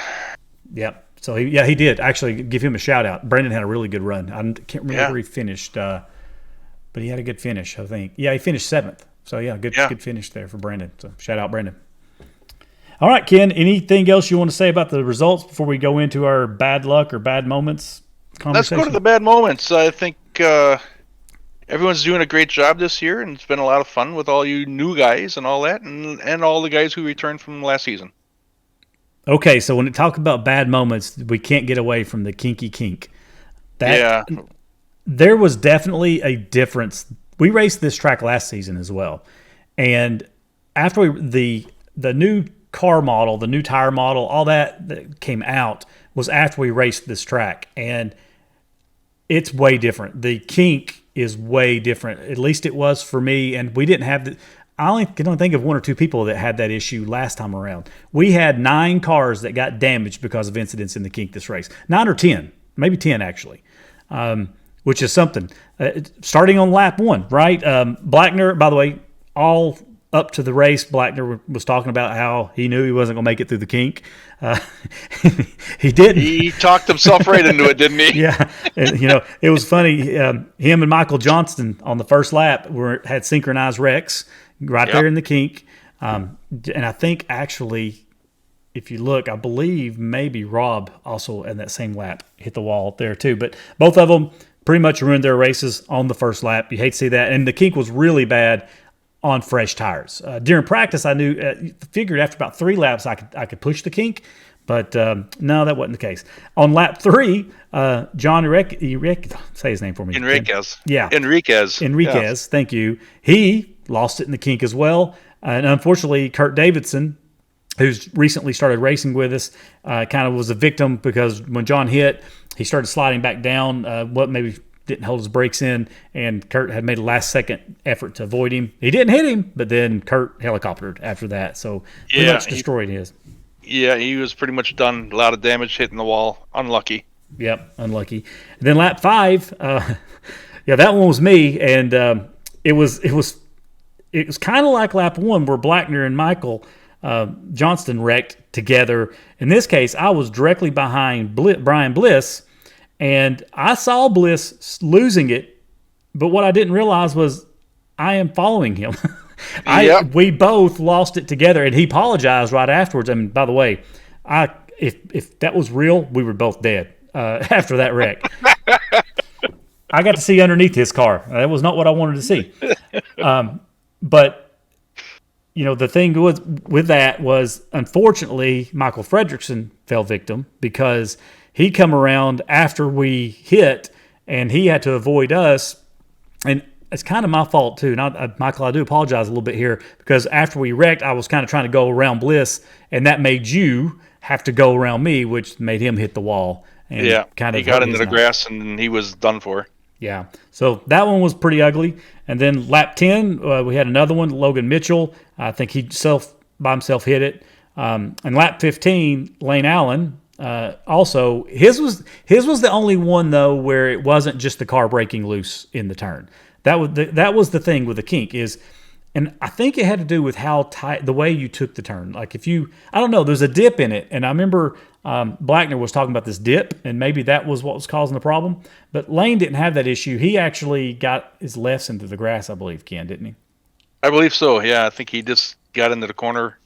Yep. So he did. Actually, give him a shout out. Brandon had a really good run. I can't remember where he finished, but he had a good finish, I think. Yeah, he finished 7th. So good finish there for Brandon. So shout out Brandon. All right, Ken. Anything else you want to say about the results before we go into our bad luck or bad moments conversation? Let's go to the bad moments. I think everyone's doing a great job this year, and it's been a lot of fun with all you new guys and all that, and all the guys who returned from last season. Okay, so when we talk about bad moments, we can't get away from the Kinky Kink. There was definitely a difference. We raced this track last season as well, and after the new car model, the new tire model, all that came out was after we raced this track, and it's way different. The kink is way different. At least it was for me, and we didn't have the. I only can only think of 1 or 2 people that had that issue last time around. We had 9 cars that got damaged because of incidents in the kink this race. 9 or 10, maybe 10 actually, which is something. Starting on lap 1, right? Blackner, by the way, all up to the race, Blackner was talking about how he knew he wasn't going to make it through the kink. He didn't. He talked himself right into it, didn't he? Yeah, and, it was funny. Him and Michael Johnston on the first lap had synchronized wrecks right there in the kink. And I think actually, if you look, I believe maybe Rob also in that same lap hit the wall there too. But both of them pretty much ruined their races on the first lap. You hate to see that. And the kink was really bad on fresh tires. During practice, I figured after about 3 laps I could push the kink, but no, that wasn't the case. On lap 3, John say his name for me. Enriquez. Yeah. Enriquez. Yes. Thank you. He lost it in the kink as well. And unfortunately, Kurt Davidson, who's recently started racing with us, kind of was a victim because when John hit, he started sliding back down, maybe didn't hold his brakes in, and Kurt had made a last-second effort to avoid him. He didn't hit him, but then Kurt helicoptered after that, so pretty much destroyed his. Yeah, he was pretty much done. A lot of damage hitting the wall. Unlucky. Yep, unlucky. And then lap 5, that one was me, and it was kind of like lap 1 where Blackner and Michael Johnston wrecked together. In this case, I was directly behind Brian Bliss, and I saw Bliss losing it, but what I didn't realize was I am following him. We both lost it together, and he apologized right afterwards. I mean, by the way, if that was real, we were both dead after that wreck. I got to see underneath his car. That was not what I wanted to see. But the thing with that was, unfortunately, Michael Fredrickson fell victim because he come around after we hit, and he had to avoid us. And it's kind of my fault, too. Michael, I do apologize a little bit here because after we wrecked, I was kind of trying to go around Bliss, and that made you have to go around me, which made him hit the wall. And he got into the grass, and he was done for. Yeah, so that one was pretty ugly. And then lap 10, we had another one, Logan Mitchell. I think he by himself hit it. And lap 15, Lane Allen, also his was the only one though where it wasn't just the car breaking loose in the turn. That was the thing with the kink is, and I think it had to do with how tight the way you took the turn. Like I don't know, there's a dip in it, and I remember Blackner was talking about this dip, and maybe that was what was causing the problem. But Lane didn't have that issue. He actually got his lefts into the grass, I believe, Ken, didn't he? I believe so. Yeah, I think he just got into the corner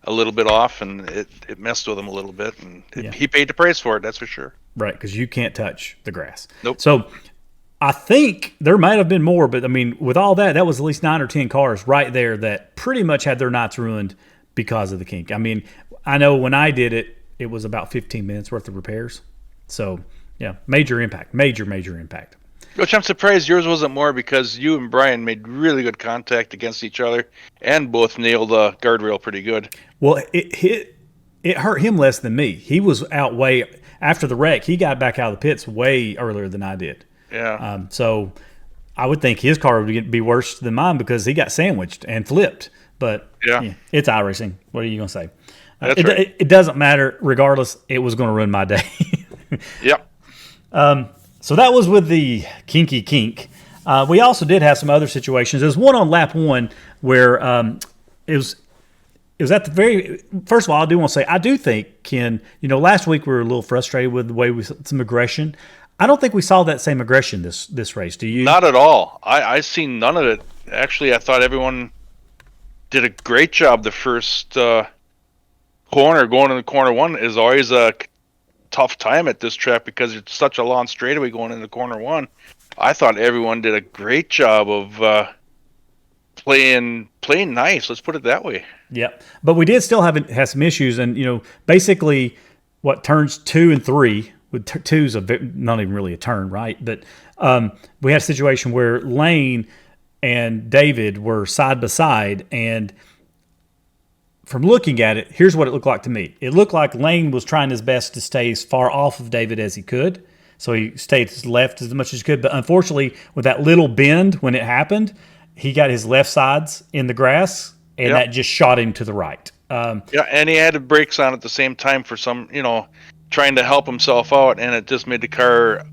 a little bit off, and it messed with him a little bit, and he paid the price for it. That's for sure. Right, because you can't touch the grass. Nope. So I think there might have been more, but I mean, with all that was at least 9 or 10 cars right there that pretty much had their nights ruined because of the kink. I mean, I know when I did it, it was about 15 minutes worth of repairs. So, yeah, major impact, major impact. Which I'm surprised yours wasn't more because you and Brian made really good contact against each other and both nailed the guardrail pretty good. Well, it hurt him less than me. He was out way after the wreck. He got back out of the pits way earlier than I did. Yeah. So I would think his car would be worse than mine because he got sandwiched and flipped. But it's iRacing. What are you going to say? That's right. It doesn't matter. Regardless, it was going to ruin my day. Yep. So that was with the Kinky kink. We also did have some other situations. There's one on lap 1 where it was at the very first of all. I do want to say I do think, Ken. Last week we were a little frustrated with the way we some aggression. I don't think we saw that same aggression this race. Do you? Not at all. I seen none of it. Actually, I thought everyone did a great job. The first corner going into corner 1 is always a tough time at this track because it's such a long straightaway going into corner 1. I thought everyone did a great job of playing nice. Let's put it that way. Yeah, but we did still have some issues, and basically, what turns 2 and 3 with 2's not even really a turn, right? But we had a situation where Lane and David were side by side, and from looking at it, here's what it looked like to me. It looked like Lane was trying his best to stay as far off of David as he could. So he stayed to his left as much as he could. But unfortunately, with that little bend when it happened, he got his left sides in the grass, and that just shot him to the right. And he had the brakes on at the same time for some, trying to help himself out, and it just made the car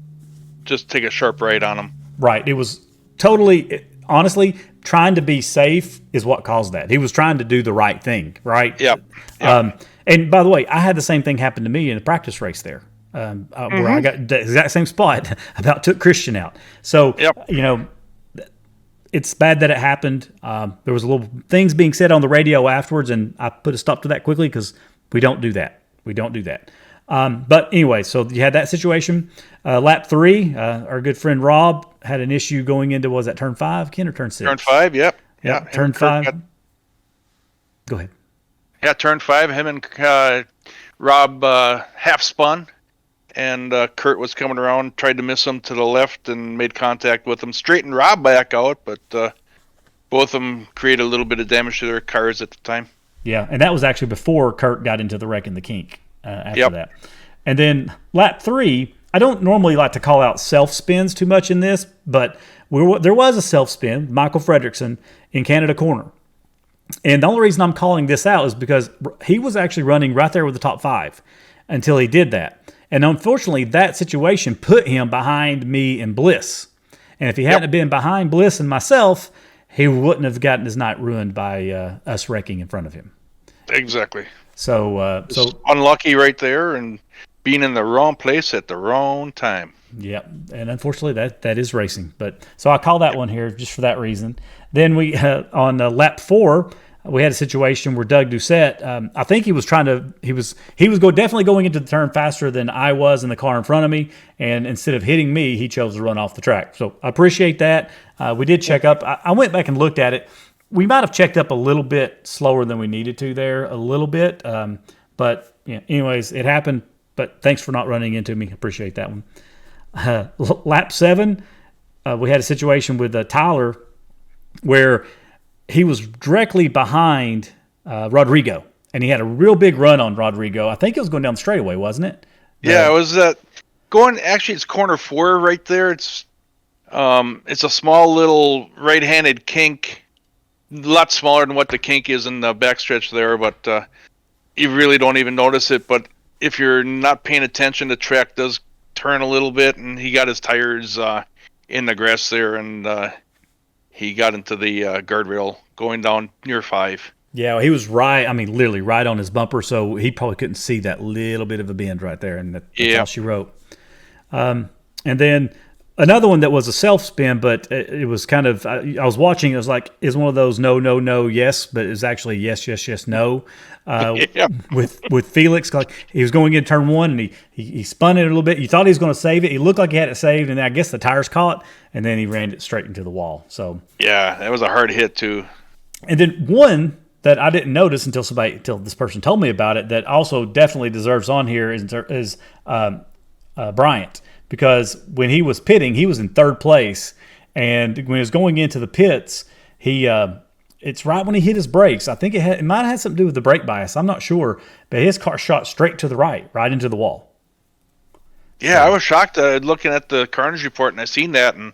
just take a sharp right on him. Right. It was totally, honestly, trying to be safe is what caused that. He was trying to do the right thing, right? Yep. And by the way, I had the same thing happen to me in a practice race there. Where I got the exact same spot, about took Christian out. So, it's bad that it happened. There was a little things being said on the radio afterwards, and I put a stop to that quickly because we don't do that. But anyway, so you had that situation. Lap 3, our good friend Rob had an issue going into, was that turn 5, Ken, or turn 6? Turn 5, yep. Yeah, turn 5. Go ahead. Yeah, turn 5, him and Rob half spun. And Kurt was coming around, tried to miss him to the left and made contact with him. Straightened Rob back out, but both of them created a little bit of damage to their cars at the time. Yeah, and that was actually before Kurt got into the wreck in the kink after that. And then lap 3, I don't normally like to call out self-spins too much in this, but there was a self-spin, Michael Fredrickson, in Canada Corner. And the only reason I'm calling this out is because he was actually running right there with the top 5 until he did that. And unfortunately, that situation put him behind me and Bliss. And if he hadn't been behind Bliss and myself, he wouldn't have gotten his night ruined by us wrecking in front of him. Exactly. So unlucky right there and being in the wrong place at the wrong time. Yeah, and unfortunately, that is racing. But so I call that one here just for that reason. Then we on lap 4. We had a situation where Doug Doucette, I think he was definitely going into the turn faster than I was in the car in front of me, and instead of hitting me, he chose to run off the track. So I appreciate that. We did check up. I went back and looked at it. We might have checked up a little bit slower than we needed to there, a little bit. But anyways, it happened. But thanks for not running into me. Appreciate that one. Lap 7, we had a situation with Tyler where he was directly behind Rodrigo, and he had a real big run on Rodrigo. I think it was going down the straightaway, wasn't it? Yeah, it was going. Actually, it's corner 4 right there. It's a small little right-handed kink, a lot smaller than what the kink is in the backstretch there, but you really don't even notice it. But if you're not paying attention, the track does turn a little bit, and he got his tires in the grass there, and he got into the guardrail going down near 5. Yeah, he was literally right on his bumper, so he probably couldn't see that little bit of a bend right there, and that's all she wrote. And then another one that was a self-spin, but it was kind of, I was watching, it was like, is one of those no, no, no, yes, but it was actually yes, yes, yes, no. With Felix, like he was going in turn 1 and he spun it a little bit. You thought he was going to save it. He looked like he had it saved, and I guess the tires caught, and then he ran it straight into the wall. So yeah, that was a hard hit too. And then one that I didn't notice until this person told me about it, that also definitely deserves on here is Bryant, because when he was pitting, he was in 3rd place, and when he was going into the pits, it's right when he hit his brakes. I think it might have had something to do with the brake bias. I'm not sure, but his car shot straight to the right into the wall. Yeah, so I was shocked looking at the carnage report, and I seen that, and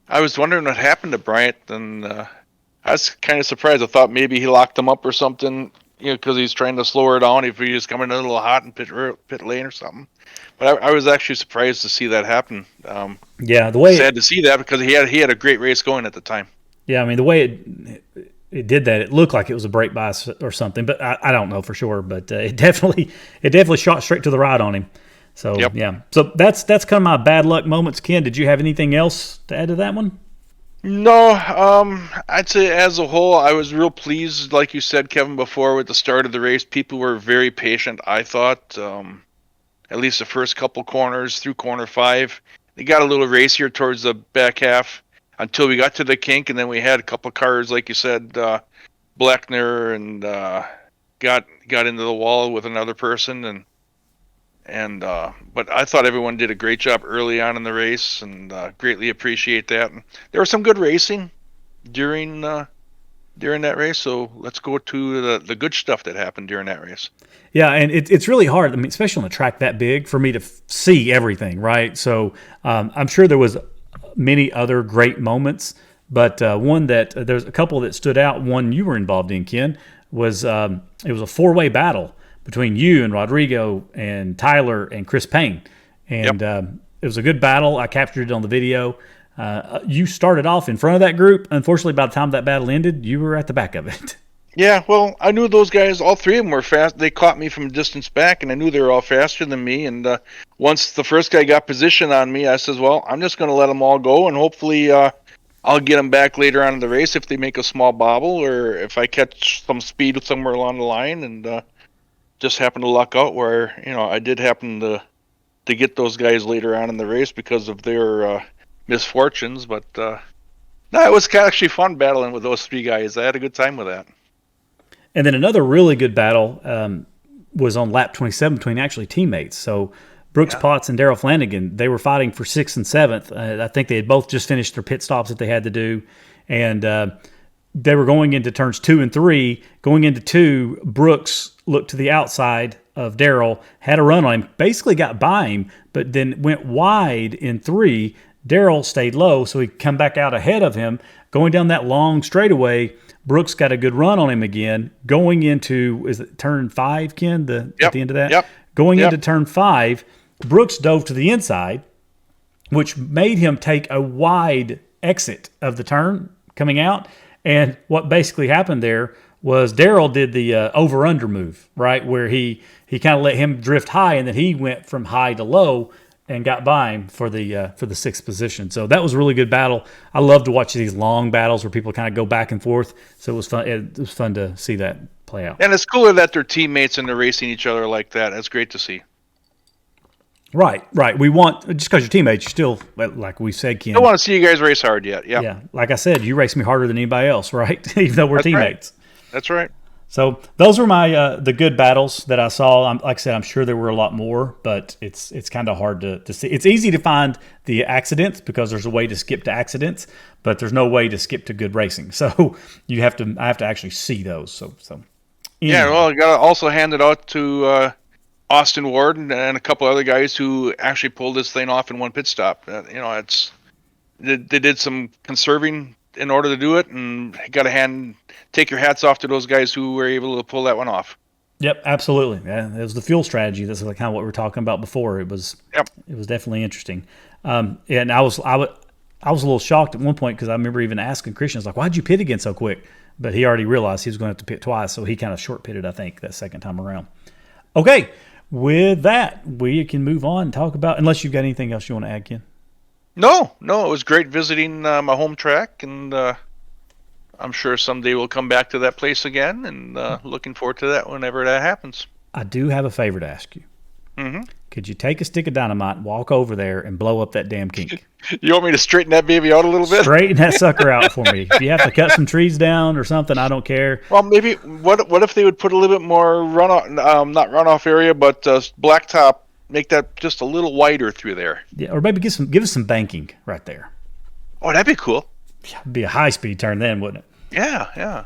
I was wondering what happened to Bryant, and I was kind of surprised. I thought maybe he locked him up or something, because he's trying to slow her down if he was coming in a little hot in pit lane or something. But I was actually surprised to see that happen. Sad to see that because he had a great race going at the time. Yeah, I mean the way it did that, it looked like it was a brake bias or something, but I don't know for sure. But it definitely shot straight to the right on him. So yeah, so that's kind of my bad luck moments. Ken, did you have anything else to add to that one? No, I'd say as a whole, I was real pleased, like you said, Kevin, before with the start of the race. People were very patient, I thought. At least the first couple corners through corner 5. They got a little racier towards the back half until we got to the kink, and then we had a couple cars, like you said, Blackner, and got into the wall with another person, but I thought everyone did a great job early on in the race, and greatly appreciate that. And there was some good racing during during that race. So let's go to the good stuff that happened during that race. Yeah, and it's really hard. I mean, especially on a track that big, for me to see everything, right? So I'm sure there was many other great moments, but one that there's a couple that stood out. One you were involved in, Ken, was it was a 4-way battle between you and Rodrigo and Tyler and Chris Payne, and it was a good battle. I captured it on the video. You started off in front of that group. Unfortunately, by the time that battle ended, you were at the back of it. Yeah, well, I knew those guys, all three of them were fast. They caught me from distance back, and I knew they were all faster than me. And once the first guy got position on me, I says, well, I'm just going to let them all go, and hopefully I'll get them back later on in the race if they make a small bobble or if I catch some speed somewhere along the line. And just happened to luck out where, I did happen to get those guys later on in the race because of their misfortunes. But no, it was actually fun battling with those three guys. I had a good time with that. And then another really good battle was on lap 27 between actually teammates. So Brooks Potts and Darrell Flanagan, they were fighting for 6th and 7th. I think they had both just finished their pit stops that they had to do. And they were going into turns 2 and 3. Going into 2, Brooks looked to the outside of Darrell, had a run on him, basically got by him, but then went wide in 3. Darrell stayed low, so he come back out ahead of him. Going down that long straightaway, Brooks got a good run on him again. Going into, is it turn 5, Ken, at the end of that? Yep. Going into turn 5, Brooks dove to the inside, which made him take a wide exit of the turn coming out. And what basically happened there was Darrell did the over-under move, right, where he kind of let him drift high, and then he went from high to low and got by him for the 6th position. So that was a really good battle. I love to watch these long battles where people kind of go back and forth. So it was fun. It was fun to see that play out. And it's cooler that they're teammates and they're racing each other like that. That's great to see. Right. We want, just because you're teammates, you still, like we said, Ken. I don't want to see you guys race hard yet. Yeah. Yeah. Like I said, you race me harder than anybody else, right? Even though we're teammates. Right. That's right. So those were my the good battles that I saw. Like I said, I'm sure there were a lot more, but it's kind of hard to see. It's easy to find the accidents because there's a way to skip to accidents, but there's no way to skip to good racing. So I have to actually see those. So anyway. Yeah, well, you got to also hand it out to Austin Ward and a couple other guys who actually pulled this thing off in one pit stop. They did some conserving in order to do it, and you got to take your hats off to those guys who were able to pull that one off. Yep, absolutely. Yeah, it was the fuel strategy. That's kind of what we were talking about before. It was definitely interesting. And I was a little shocked at one point because I remember even asking Christian, I was like, "Why'd you pit again so quick?" But he already realized he was going to have to pit twice, so he kind of short pitted, I think, that second time around. Okay, with that, we can move on and talk about, unless you've got anything else you want to add, Ken. No, it was great visiting my home track, and I'm sure someday we'll come back to that place again, and looking forward to that whenever that happens. I do have a favor to ask you. Mm-hmm. Could you take a stick of dynamite, walk over there, and blow up that damn kink? You want me to straighten that baby out a little bit? Straighten that sucker out for me. If you have to cut some trees down or something, I don't care. Well, maybe what if they would put a little bit more runoff, not runoff area, but blacktop, make that just a little wider through there. Yeah, or maybe give us some banking right there. Oh, that'd be cool. Yeah, it'd be a high-speed turn then, wouldn't it? Yeah.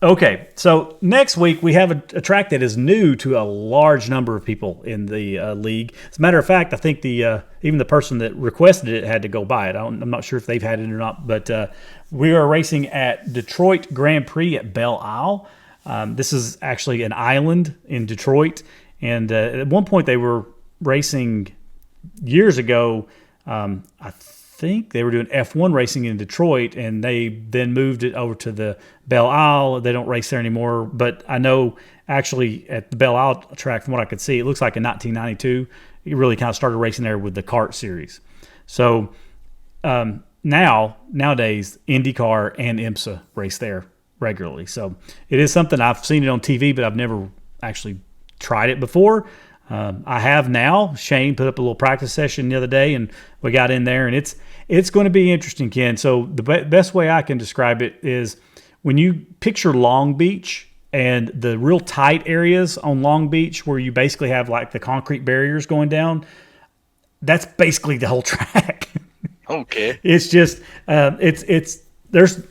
Okay, so next week we have a track that is new to a large number of people in the league. As a matter of fact, I think even the person that requested it had to go by it. I'm not sure if they've had it or not, but we are racing at Detroit Grand Prix at Belle Isle. This is actually an island in Detroit, and at one point they were racing years ago. I think they were doing F1 racing in Detroit, and they then moved it over to the Belle Isle. They don't race there anymore, but I know actually at the Belle Isle track, from what I could see, it looks like in 1992, you really kind of started racing there with the kart series. So nowadays, IndyCar and IMSA race there regularly. So it is something I've seen it on TV, but I've never actually tried it before. I have now. Shane put up a little practice session the other day, and we got in there, and it's going to be interesting, Ken. So the best way I can describe it is when you picture Long Beach and the real tight areas on Long Beach where you basically have like the concrete barriers going down, that's basically the whole track. Okay. It's just there's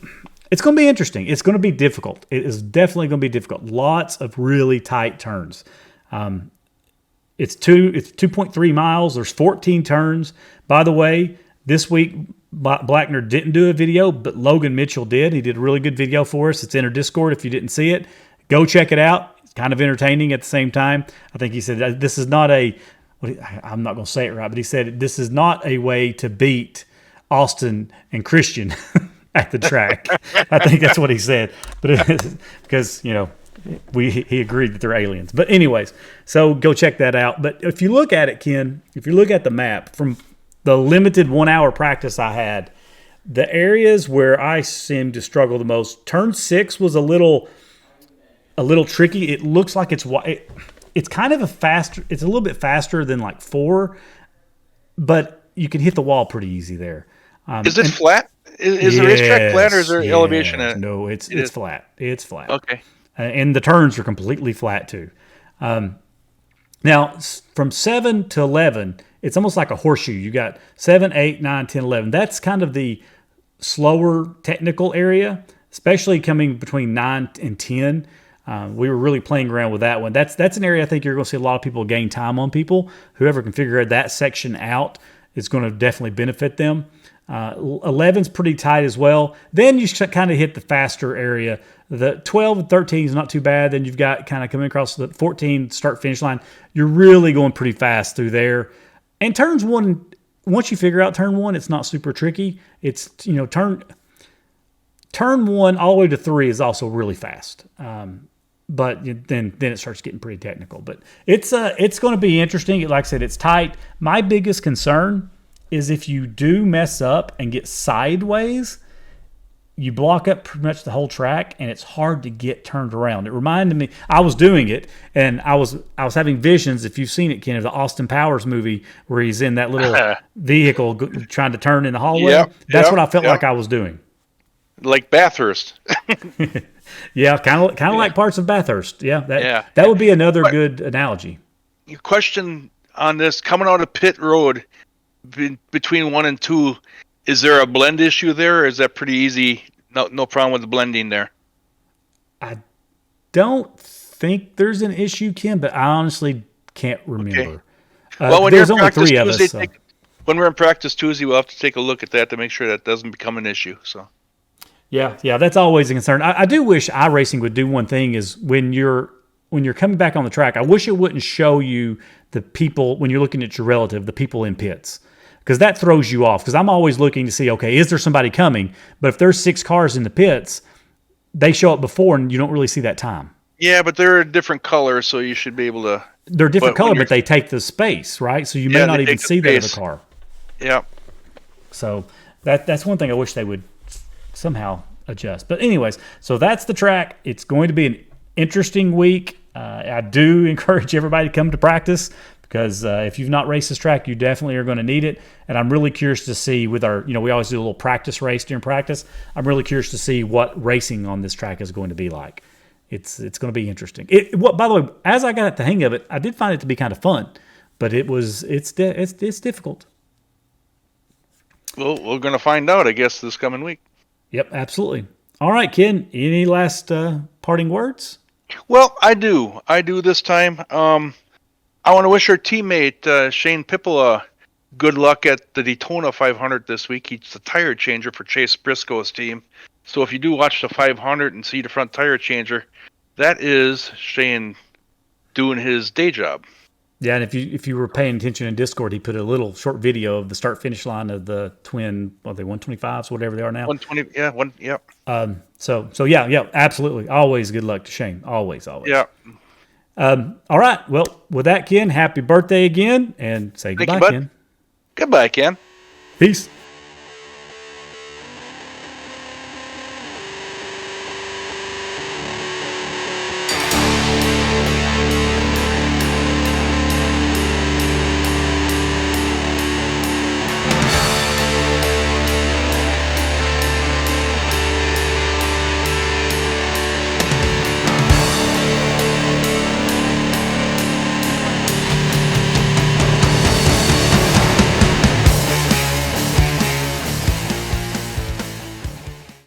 it's going to be interesting. It's going to be difficult. It is definitely going to be difficult. Lots of really tight turns. It's 2.3 miles. There's 14 turns. By the way, this week Blackner didn't do a video, but Logan Mitchell did. He did a really good video for us. It's in our Discord. If you didn't see it, go check it out. It's kind of entertaining at the same time. I think he said this is not I'm not going to say it right, but he said this is not a way to beat Austin and Christian at the track. I think that's what he said, but it is because he agreed that they're aliens. But anyways, so go check that out. But if you look at it, Ken, if you look at the map from the limited 1 hour practice I had, the areas where I seemed to struggle the most, turn 6 was a little tricky. It looks like it's kind of it's a little bit faster than like 4, but you can hit the wall pretty easy there. Is it flat? Is the racetrack flat, or is there elevation in it? No, it's flat. It's flat. Okay. And the turns are completely flat too. Now, from 7 to 11, it's almost like a horseshoe. You got 7, 8, 9, 10, 11. That's kind of the slower technical area, especially coming between 9 and 10. We were really playing around with that one. That's an area I think you're going to see a lot of people gain time on people. Whoever can figure that section out is going to definitely benefit them. 11's pretty tight as well. Then you kind of hit the faster area. The 12 and 13 is not too bad. Then you've got kind of coming across the 14 start finish line. You're really going pretty fast through there. And turns 1, once you figure out turn 1, it's not super tricky. It's turn 1 all the way to 3 is also really fast. But then it starts getting pretty technical. But it's going to be interesting. Like I said, it's tight. My biggest concern is if you do mess up and get sideways, you block up pretty much the whole track, and it's hard to get turned around. It reminded me, I was doing it, and I was having visions, if you've seen it, Ken, of the Austin Powers movie where he's in that little vehicle trying to turn in the hallway. That's what I felt like I was doing. Like Bathurst. Yeah, kind of like parts of Bathurst. Yeah, that would be another good analogy. Your question on this, coming out of pit road between 1 and 2, is there a blend issue there, or is that pretty easy? No problem with the blending there. I don't think there's an issue, Ken, but I honestly can't remember. Okay. Well, there's only 3 of us. So. When we're in practice Tuesday, we'll have to take a look at that to make sure that doesn't become an issue. So. Yeah, that's always a concern. I do wish iRacing would do one thing is when you're coming back on the track, I wish it wouldn't show you the people, when you're looking at your relative, the people in pits. Because that throws you off. Because I'm always looking to see, okay, is there somebody coming? But if there's 6 cars in the pits, they show up before and you don't really see that time. Yeah, but they're a different color, so you should be able to... They're different color, but they take the space, right? So you may not even see that other car. Yeah. So that's one thing I wish they would somehow adjust. But anyways, so that's the track. It's going to be an interesting week. I do encourage everybody to come to practice because if you've not raced this track, you definitely are going to need it. And I'm really curious to see with our, we always do a little practice race during practice. I'm really curious to see what racing on this track is going to be like. It's going to be interesting. By the way, as I got the hang of it, I did find it to be kind of fun, but it's difficult. Well, we're going to find out, I guess, this coming week. Yep, absolutely. All right, Ken, any last parting words? Well, I do this time. I want to wish our teammate, Shane Pippola, good luck at the Daytona 500 this week. He's the tire changer for Chase Briscoe's team. So if you do watch the 500 and see the front tire changer, that is Shane doing his day job. Yeah, and if you were paying attention in Discord, he put a little short video of the start-finish line of the twin, 125s, whatever they are now. 120, yeah, yep. So yeah, absolutely. Always good luck to Shane. Always. Yeah. All right. Well, with that, Ken, happy birthday again, and say goodbye, Thank you, bud. Ken. Goodbye, Ken. Peace.